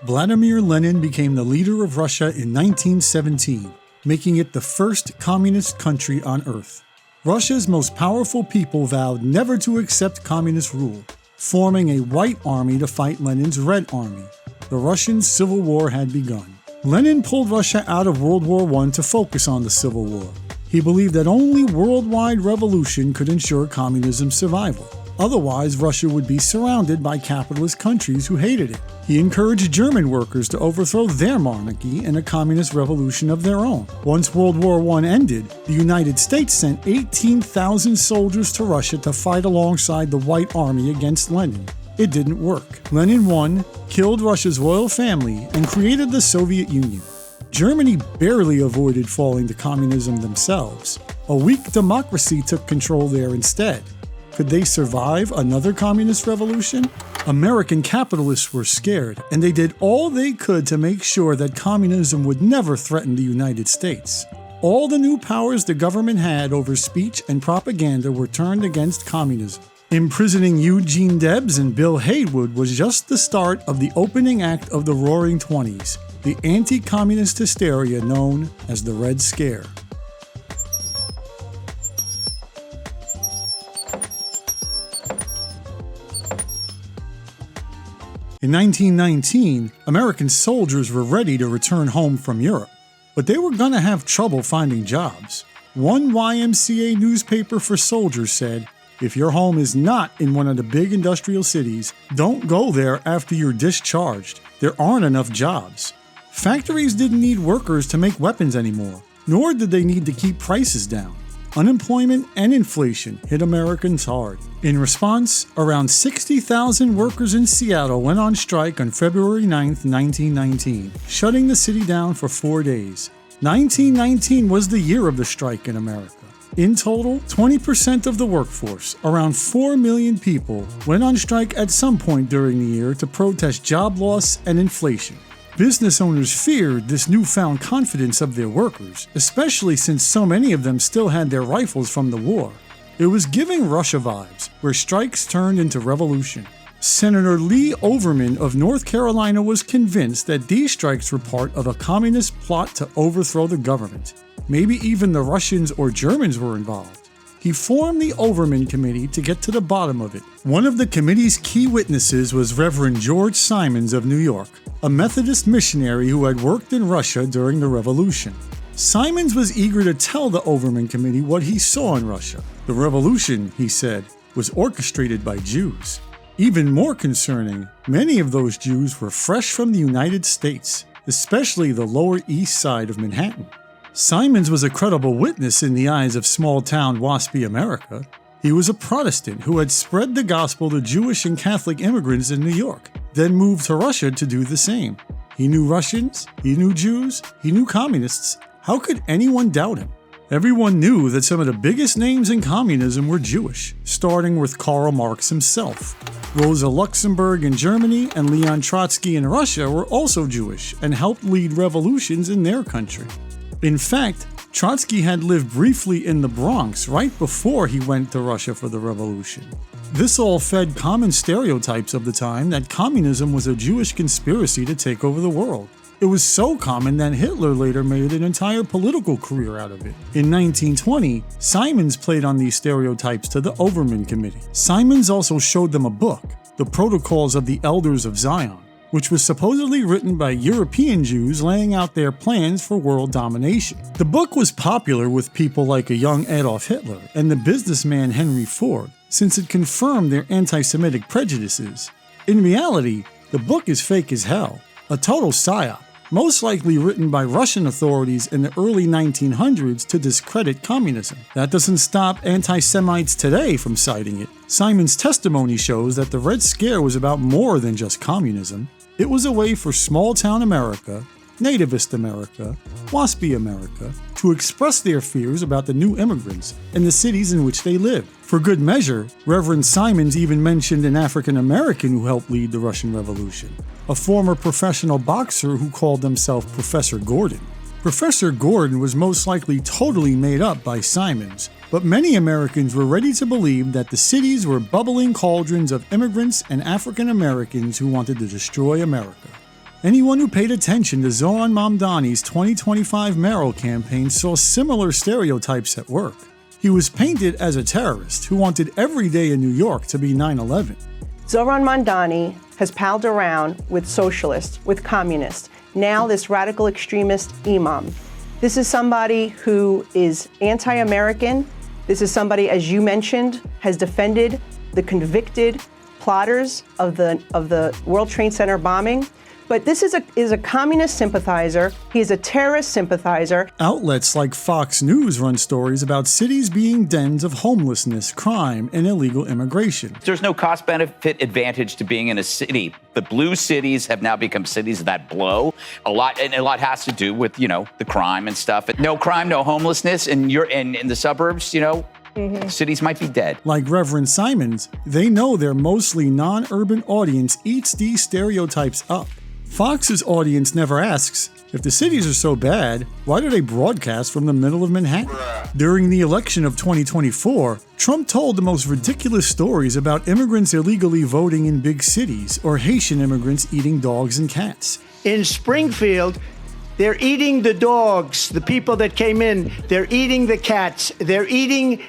Vladimir Lenin became the leader of Russia in 1917, making it the first communist country on Earth. Russia's most powerful people vowed never to accept communist rule, forming a white army to fight Lenin's Red Army. The Russian Civil War had begun. Lenin pulled Russia out of World War I to focus on the Civil War. He believed that only worldwide revolution could ensure communism's survival. Otherwise, Russia would be surrounded by capitalist countries who hated it. He encouraged German workers to overthrow their monarchy in a communist revolution of their own. Once World War I ended, the United States sent 18,000 soldiers to Russia to fight alongside the White Army against Lenin. It didn't work. Lenin won, killed Russia's royal family, and created the Soviet Union. Germany barely avoided falling to communism themselves. A weak democracy took control there instead. Could they survive another communist revolution? American capitalists were scared, and they did all they could to make sure that communism would never threaten the United States. All the new powers the government had over speech and propaganda were turned against communism. Imprisoning Eugene Debs and Bill Haywood was just the start of the opening act of the Roaring Twenties, the anti-communist hysteria known as the Red Scare. In 1919, American soldiers were ready to return home from Europe, but they were going to have trouble finding jobs. One YMCA newspaper for soldiers said, "If your home is not in one of the big industrial cities, don't go there after you're discharged. There aren't enough jobs." Factories didn't need workers to make weapons anymore, nor did they need to keep prices down. Unemployment and inflation hit Americans hard. In response, around 60,000 workers in Seattle went on strike on February 9, 1919, shutting the city down for 4 days. 1919 was the year of the strike in America. In total, 20% of the workforce, around 4 million people, went on strike at some point during the year to protest job loss and inflation. Business owners feared this newfound confidence of their workers, especially since so many of them still had their rifles from the war. It was giving Russia vibes, where strikes turned into revolution. Senator Lee Overman of North Carolina was convinced that these strikes were part of a communist plot to overthrow the government. Maybe even the Russians or Germans were involved. He formed the Overman Committee to get to the bottom of it. One of the committee's key witnesses was Reverend George Simons of New York, a Methodist missionary who had worked in Russia during the Revolution. Simons was eager to tell the Overman Committee what he saw in Russia. The revolution, he said, was orchestrated by Jews. Even more concerning, many of those Jews were fresh from the United States, especially the Lower East Side of Manhattan. Simons was a credible witness in the eyes of small-town waspy America. He was a Protestant who had spread the gospel to Jewish and Catholic immigrants in New York, then moved to Russia to do the same. He knew Russians, he knew Jews, he knew communists. How could anyone doubt him? Everyone knew that some of the biggest names in communism were Jewish, starting with Karl Marx himself. Rosa Luxemburg in Germany and Leon Trotsky in Russia were also Jewish and helped lead revolutions in their country. In fact, Trotsky had lived briefly in the Bronx right before he went to Russia for the revolution. This all fed common stereotypes of the time that communism was a Jewish conspiracy to take over the world. It was so common that Hitler later made an entire political career out of it. In 1920, Simons played on these stereotypes to the Overman Committee. Simons also showed them a book, The Protocols of the Elders of Zion, which was supposedly written by European Jews laying out their plans for world domination. The book was popular with people like a young Adolf Hitler and the businessman Henry Ford, since it confirmed their anti-Semitic prejudices. In reality, the book is fake as hell, a total psyop, most likely written by Russian authorities in the early 1900s to discredit communism. That doesn't stop anti-Semites today from citing it. Simon's testimony shows that the Red Scare was about more than just communism. It was a way for small-town America, nativist America, waspy America, to express their fears about the new immigrants and the cities in which they lived. For good measure, Reverend Simons even mentioned an African American who helped lead the Russian Revolution, a former professional boxer who called himself Professor Gordon. Professor Gordon was most likely totally made up by Simons, but many Americans were ready to believe that the cities were bubbling cauldrons of immigrants and African Americans who wanted to destroy America. Anyone who paid attention to Zoran Mamdani's 2025 mayoral campaign saw similar stereotypes at work. He was painted as a terrorist who wanted every day in New York to be 9/11. Zoran Mamdani has palled around with socialists, with communists, now this radical extremist imam. This is somebody who is anti-American. This is somebody, as you mentioned, has defended the convicted plotters of the World Trade Center bombing. But this is a communist sympathizer. He is a terrorist sympathizer. Outlets like Fox News run stories about cities being dens of homelessness, crime, and illegal immigration. There's no cost-benefit advantage to being in a city. The blue cities have now become cities that blow a lot, and a lot has to do with, the crime and stuff. No crime, no homelessness, and you're in the suburbs, cities might be dead. Like Reverend Simons, they know their mostly non-urban audience eats these stereotypes up. Fox's audience never asks, if the cities are so bad, why do they broadcast from the middle of Manhattan? During the election of 2024, Trump told the most ridiculous stories about immigrants illegally voting in big cities or Haitian immigrants eating dogs and cats. In Springfield, they're eating the dogs, the people that came in. They're eating the cats. They're eating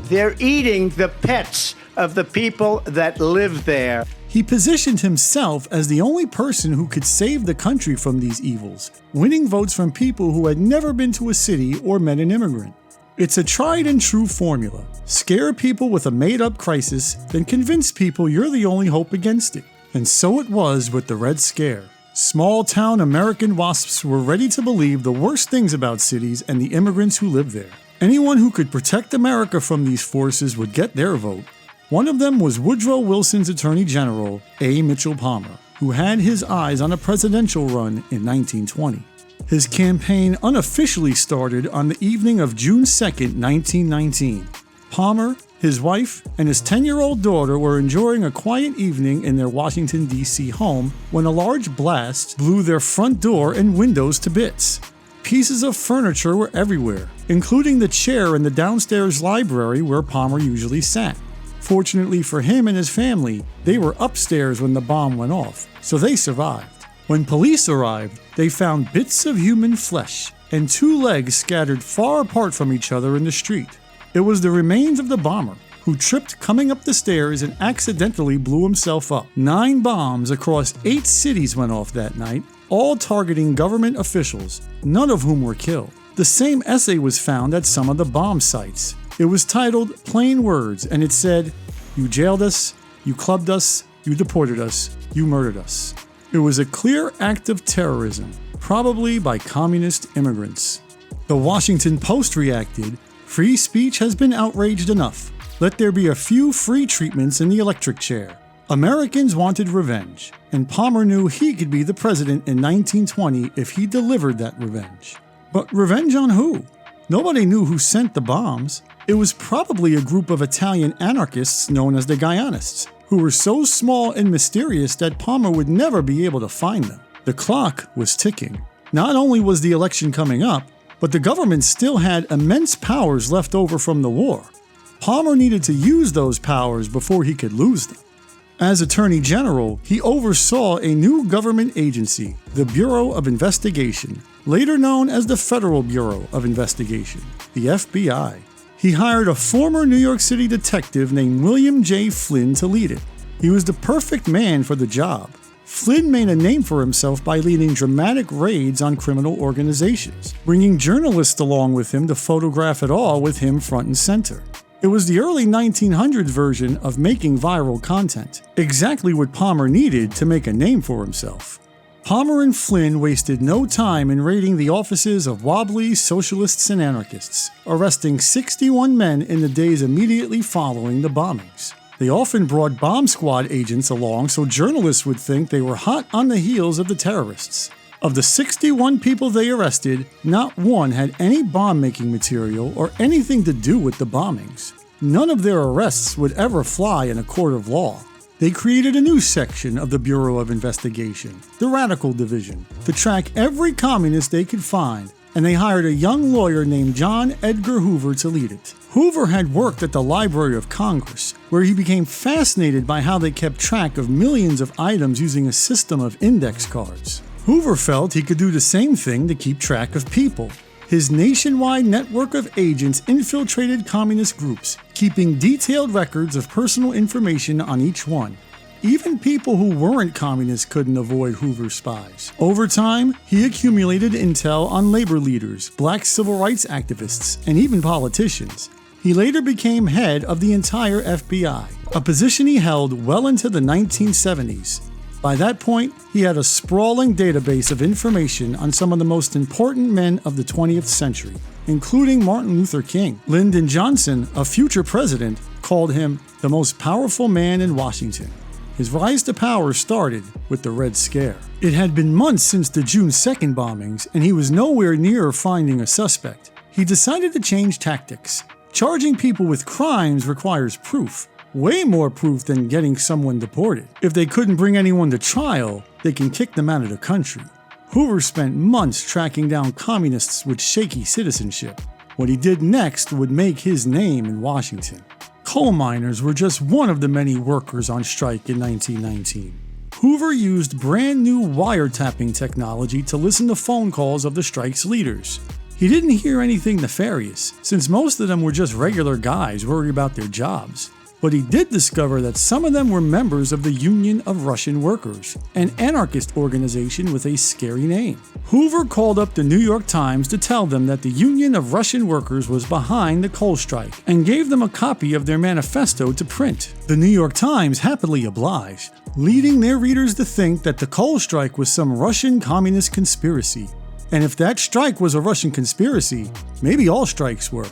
the pets of the people that live there. He positioned himself as the only person who could save the country from these evils, winning votes from people who had never been to a city or met an immigrant. It's a tried and true formula. Scare people with a made-up crisis, then convince people you're the only hope against it. And so it was with the Red Scare. Small-town American WASPs were ready to believe the worst things about cities and the immigrants who live there. Anyone who could protect America from these forces would get their vote. One of them was Woodrow Wilson's Attorney General, A. Mitchell Palmer, who had his eyes on a presidential run in 1920. His campaign unofficially started on the evening of June 2, 1919. Palmer, his wife, and his 10-year-old daughter were enjoying a quiet evening in their Washington, D.C. home when a large blast blew their front door and windows to bits. Pieces of furniture were everywhere, including the chair in the downstairs library where Palmer usually sat. Fortunately for him and his family, they were upstairs when the bomb went off, so they survived. When police arrived, they found bits of human flesh and 2 legs scattered far apart from each other in the street. It was the remains of the bomber, who tripped coming up the stairs and accidentally blew himself up. 9 bombs across 8 cities went off that night, all targeting government officials, none of whom were killed. The same essay was found at some of the bomb sites. It was titled Plain Words, and it said, "You jailed us, you clubbed us, you deported us, you murdered us." It was a clear act of terrorism, probably by communist immigrants. The Washington Post reacted, "Free speech has been outraged enough. Let there be a few free treatments in the electric chair." Americans wanted revenge, and Palmer knew he could be the president in 1920 if he delivered that revenge. But revenge on who? Nobody knew who sent the bombs. It was probably a group of Italian anarchists known as the Guyanists, who were so small and mysterious that Palmer would never be able to find them. The clock was ticking. Not only was the election coming up, but the government still had immense powers left over from the war. Palmer needed to use those powers before he could lose them. As Attorney General, he oversaw a new government agency, the Bureau of Investigation, later known as the Federal Bureau of Investigation, the FBI. He hired a former New York City detective named William J. Flynn to lead it. He was the perfect man for the job. Flynn made a name for himself by leading dramatic raids on criminal organizations, bringing journalists along with him to photograph it all with him front and center. It was the early 1900s version of making viral content, exactly what Palmer needed to make a name for himself. Palmer and Flynn wasted no time in raiding the offices of wobbly socialists and anarchists, arresting 61 men in the days immediately following the bombings. They often brought bomb squad agents along so journalists would think they were hot on the heels of the terrorists. Of the 61 people they arrested, not one had any bomb-making material or anything to do with the bombings. None of their arrests would ever fly in a court of law. They created a new section of the Bureau of Investigation, the Radical Division, to track every communist they could find, and they hired a young lawyer named John Edgar Hoover to lead it. Hoover had worked at the Library of Congress, where he became fascinated by how they kept track of millions of items using a system of index cards. Hoover felt he could do the same thing to keep track of people. His nationwide network of agents infiltrated communist groups, keeping detailed records of personal information on each one. Even people who weren't communists couldn't avoid Hoover's spies. Over time, he accumulated intel on labor leaders, black civil rights activists, and even politicians. He later became head of the entire FBI, a position he held well into the 1970s. By that point, he had a sprawling database of information on some of the most important men of the 20th century, including Martin Luther King. Lyndon Johnson, a future president, called him the most powerful man in Washington. His rise to power started with the Red Scare. It had been months since the June 2nd bombings, and he was nowhere near finding a suspect. He decided to change tactics. Charging people with crimes requires proof. Way more proof than getting someone deported. If they couldn't bring anyone to trial, they can kick them out of the country. Hoover spent months tracking down communists with shaky citizenship. What he did next would make his name in Washington. Coal miners were just one of the many workers on strike in 1919. Hoover used brand new wiretapping technology to listen to phone calls of the strike's leaders. He didn't hear anything nefarious, since most of them were just regular guys worried about their jobs. But he did discover that some of them were members of the Union of Russian Workers, an anarchist organization with a scary name. Hoover called up the New York Times to tell them that the Union of Russian Workers was behind the coal strike, and gave them a copy of their manifesto to print. The New York Times happily obliged, leading their readers to think that the coal strike was some Russian communist conspiracy. And if that strike was a Russian conspiracy, maybe all strikes were.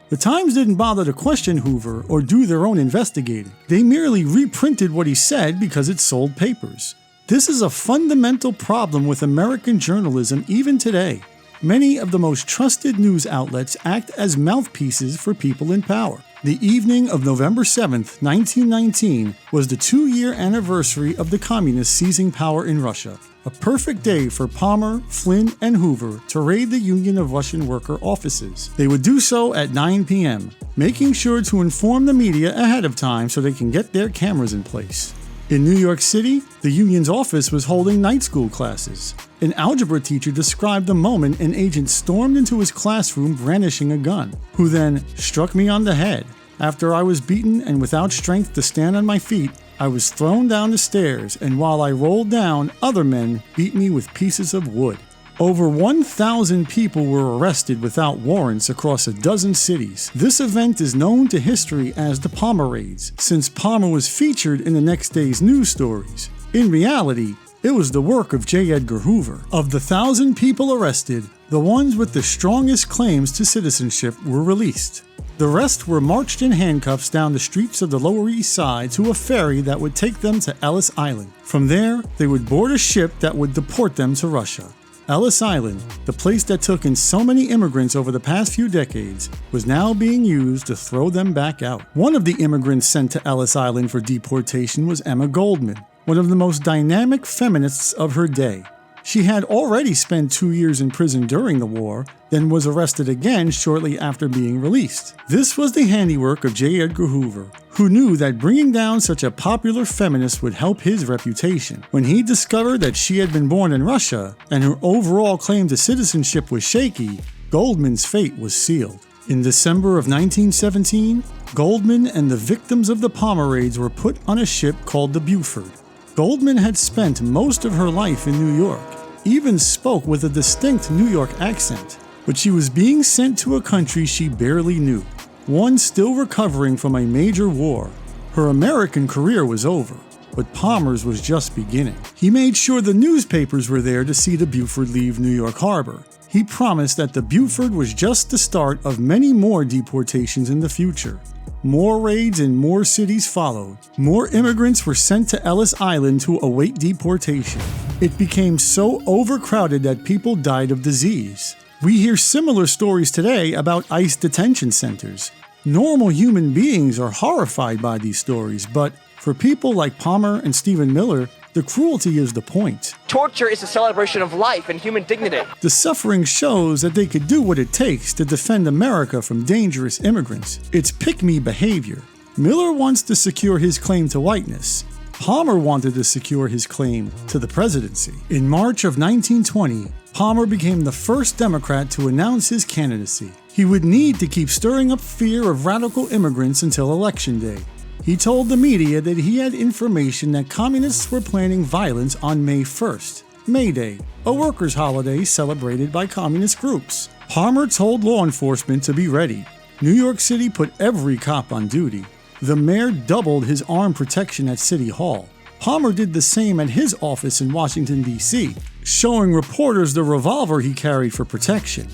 The Times didn't bother to question Hoover or do their own investigating. They merely reprinted what he said because it sold papers. This is a fundamental problem with American journalism even today. Many of the most trusted news outlets act as mouthpieces for people in power. The evening of November 7th, 1919 was the 2-year anniversary of the communists seizing power in Russia. A perfect day for Palmer, Flynn, and Hoover to raid the Union of Russian Worker offices. They would do so at 9 p.m., making sure to inform the media ahead of time so they can get their cameras in place. In New York City, the union's office was holding night school classes. An algebra teacher described the moment an agent stormed into his classroom brandishing a gun, who then struck me on the head. After I was beaten and without strength to stand on my feet, I was thrown down the stairs, and while I rolled down, other men beat me with pieces of wood. Over 1,000 people were arrested without warrants across a dozen cities. This event is known to history as the Palmer Raids, since Palmer was featured in the next day's news stories. In reality, it was the work of J. Edgar Hoover. Of the 1,000 people arrested, the ones with the strongest claims to citizenship were released. The rest were marched in handcuffs down the streets of the Lower East Side to a ferry that would take them to Ellis Island. From there, they would board a ship that would deport them to Russia. Ellis Island, the place that took in so many immigrants over the past few decades, was now being used to throw them back out. One of the immigrants sent to Ellis Island for deportation was Emma Goldman, one of the most dynamic feminists of her day. She had already spent 2 years in prison during the war, then was arrested again shortly after being released. This was the handiwork of J. Edgar Hoover, who knew that bringing down such a popular feminist would help his reputation. When he discovered that she had been born in Russia, and her overall claim to citizenship was shaky, Goldman's fate was sealed. In December of 1917, Goldman and the victims of the Palmer Raids were put on a ship called the Buford. Goldman had spent most of her life in New York, even spoke with a distinct New York accent, but she was being sent to a country she barely knew, one still recovering from a major war. Her American career was over, but Palmer's was just beginning. He made sure the newspapers were there to see the Buford leave New York Harbor. He promised that the Buford was just the start of many more deportations in the future. More raids in more cities followed. More immigrants were sent to Ellis Island to await deportation. It became so overcrowded that people died of disease. We hear similar stories today about ICE detention centers. Normal human beings are horrified by these stories, but for people like Palmer and Stephen Miller, the cruelty is the point. Torture is a celebration of life and human dignity. The suffering shows that they could do what it takes to defend America from dangerous immigrants. It's pick-me behavior. Miller wants to secure his claim to whiteness. Palmer wanted to secure his claim to the presidency. In March of 1920, Palmer became the first Democrat to announce his candidacy. He would need to keep stirring up fear of radical immigrants until Election Day. He told the media that he had information that communists were planning violence on May 1st, May Day, a workers' holiday celebrated by communist groups. Palmer told law enforcement to be ready. New York City put every cop on duty. The mayor doubled his armed protection at City Hall. Palmer did the same at his office in Washington, D.C., showing reporters the revolver he carried for protection.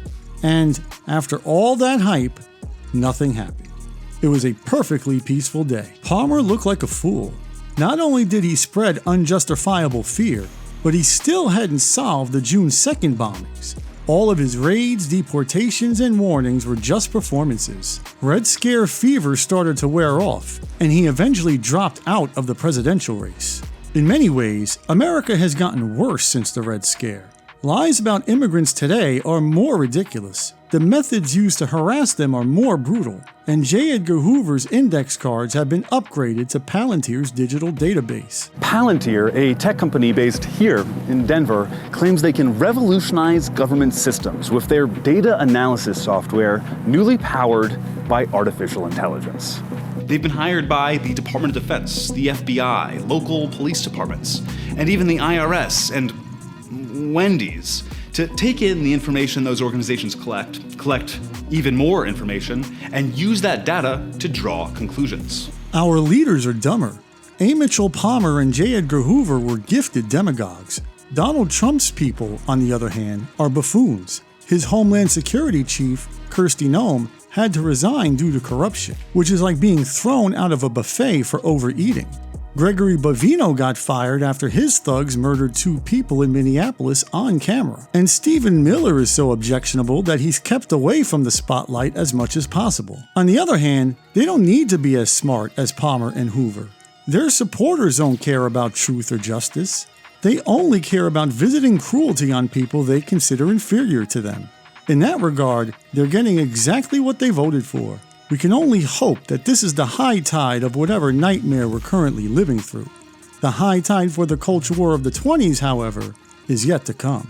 And after all that hype, nothing happened. It was a perfectly peaceful day. Palmer looked like a fool. Not only did he spread unjustifiable fear, but he still hadn't solved the June 2nd bombings. All of his raids, deportations, and warnings were just performances. Red Scare fever started to wear off, and he eventually dropped out of the presidential race. In many ways, America has gotten worse since the Red Scare. Lies about immigrants today are more ridiculous. The methods used to harass them are more brutal, and J. Edgar Hoover's index cards have been upgraded to Palantir's digital database. Palantir, a tech company based here in Denver, claims they can revolutionize government systems with their data analysis software, newly powered by artificial intelligence. They've been hired by the Department of Defense, the FBI, local police departments, and even the IRS and Wendy's to take in the information those organizations collect even more information, and use that data to draw conclusions. Our leaders are dumber. A. Mitchell Palmer and J. Edgar Hoover were gifted demagogues. Donald Trump's people, on the other hand, are buffoons. His Homeland Security chief, Kristi Noem, had to resign due to corruption, which is like being thrown out of a buffet for overeating. Gregory Bovino got fired after his thugs murdered 2 people in Minneapolis on camera. And Stephen Miller is so objectionable that he's kept away from the spotlight as much as possible. On the other hand, they don't need to be as smart as Palmer and Hoover. Their supporters don't care about truth or justice. They only care about visiting cruelty on people they consider inferior to them. In that regard, they're getting exactly what they voted for. We can only hope that this is the high tide of whatever nightmare we're currently living through. The high tide for the culture war of the 20s, however, is yet to come.